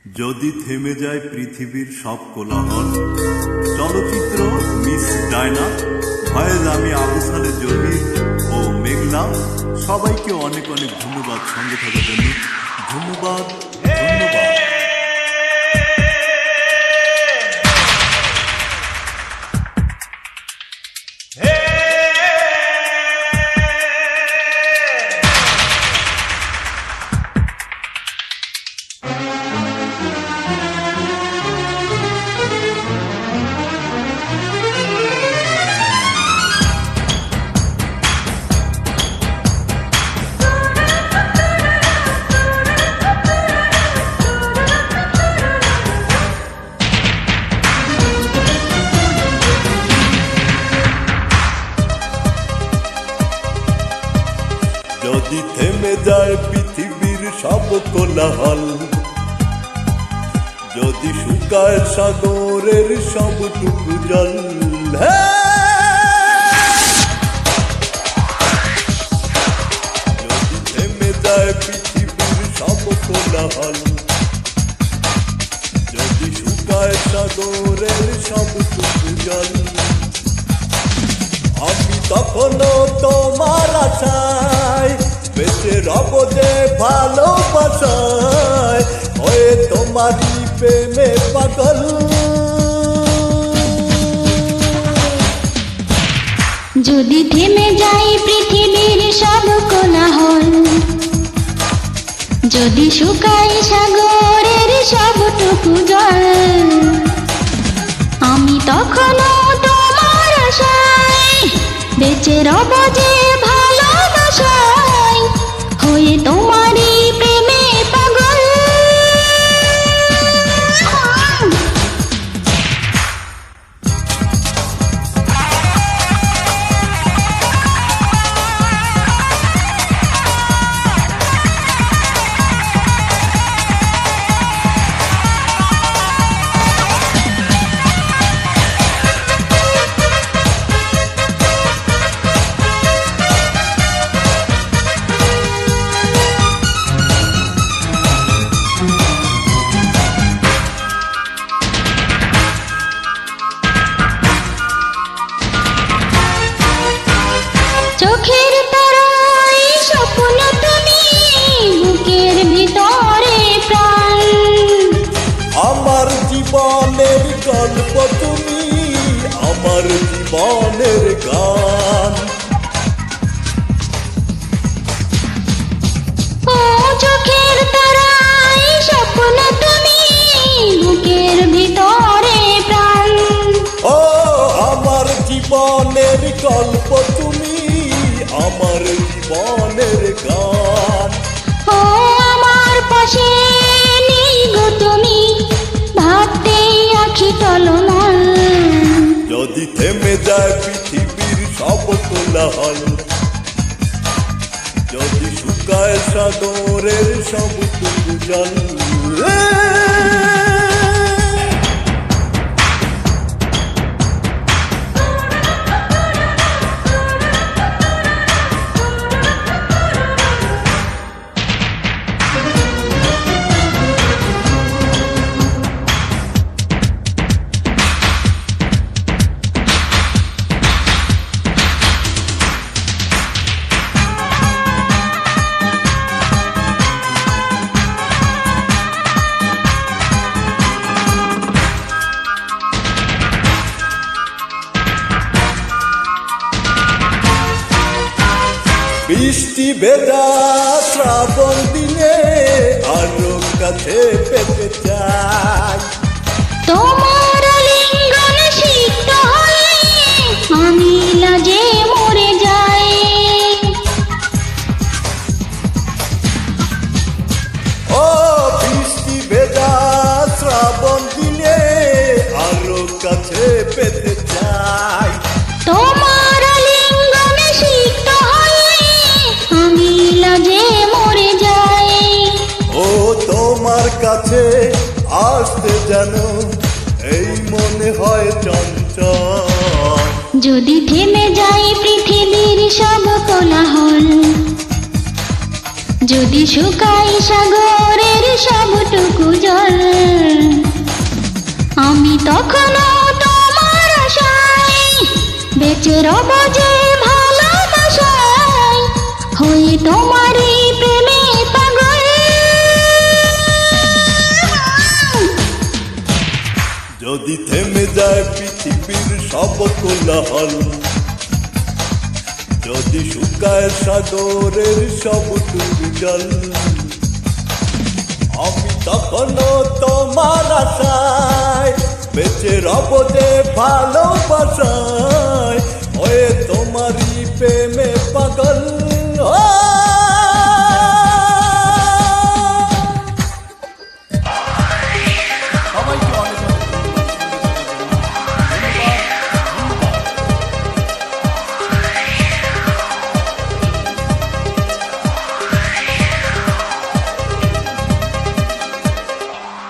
যদি থেমে যায় পৃথিবীর সব কোলাহল। চলচ্চিত্র মিস ডায়না, ভয়েস আমি আবু সালে জহির ও মেঘনা। সবাইকে অনেক অনেক ধন্যবাদ সঙ্গে থাকার জন্য। ধন্যবাদ ধন্যবাদ। যদি থেমে যায় পৃথিবীর সব কোলাহল, যদি শুকায় সাগরের সবটুকু জল, যদি থেমে যায় পৃথিবীর সব কোলাহল, যদি শুকায় সাগরের সবটুকু জল, আমি তখনও তোমার আশায় বেঁচে রব যে ভালোবাসায়, হয়ে তোমারই প্রেমে পাগল। যদি থেমে যায় পৃথিবীর সব কোলাহল, যদি শুকায় সাগরের সবটুকু জল, আমি তখনও তোমার আশায় বেঁচে রব যে ভালোবাসায়, হয়ে তোমারই প্রেমে পাগল। চোখের তারায় স্বপ্ন তুমি, বুকের ভিতরে প্রাণ, আমার জীবনের গল্প তুমি, আমার জীবনের গান। ও চোখের তারায় স্বপ্ন তুমি, বুকের ভিতরে প্রাণ, ও আমার জীবনের গল্প তুমি, আমার জীবনের গান। ও আমার পাশে নেই গো তুমি, ভাবতেই আঁখি টলমল। যদি থেমে যায় পৃথিবীর সব কোলাহল, যদি শুকায় সাগরের সবটুকু জল, বৃষ্টি ভেজা শ্রাবণ দিনে আরো কাছে পেতে চাই, তোমার লিঙ্গন সিক্ত হয়ে আমি লাজে মরে যাই। ও বৃষ্টি ভেজা শ্রাবণ দিনে আরো কাছে পেতে চাই, তোমার লিঙ্গন সিক্ত হয়ে আমি লাজে মরে যাই। ও তোমার কাছে আসতে যেন এই মনে হয় চঞ্চল। যদি থেমে যায় পৃথিবীর সব কোলাহল, যদি শুকায় সাগরের সবটুকু জল, রব যে ভালোবাসায় হয়ে তোমারই প্রেমে পাগল। যদি থেমে যায় পৃথিবীর সব কোলাহল, যদি শুকায় সাগরের সব জল, আমি তখনও তোমার আশায় বেঁচে রব যে ভালোবাসায় হয়ে তোমারই প্রেমে পাগল।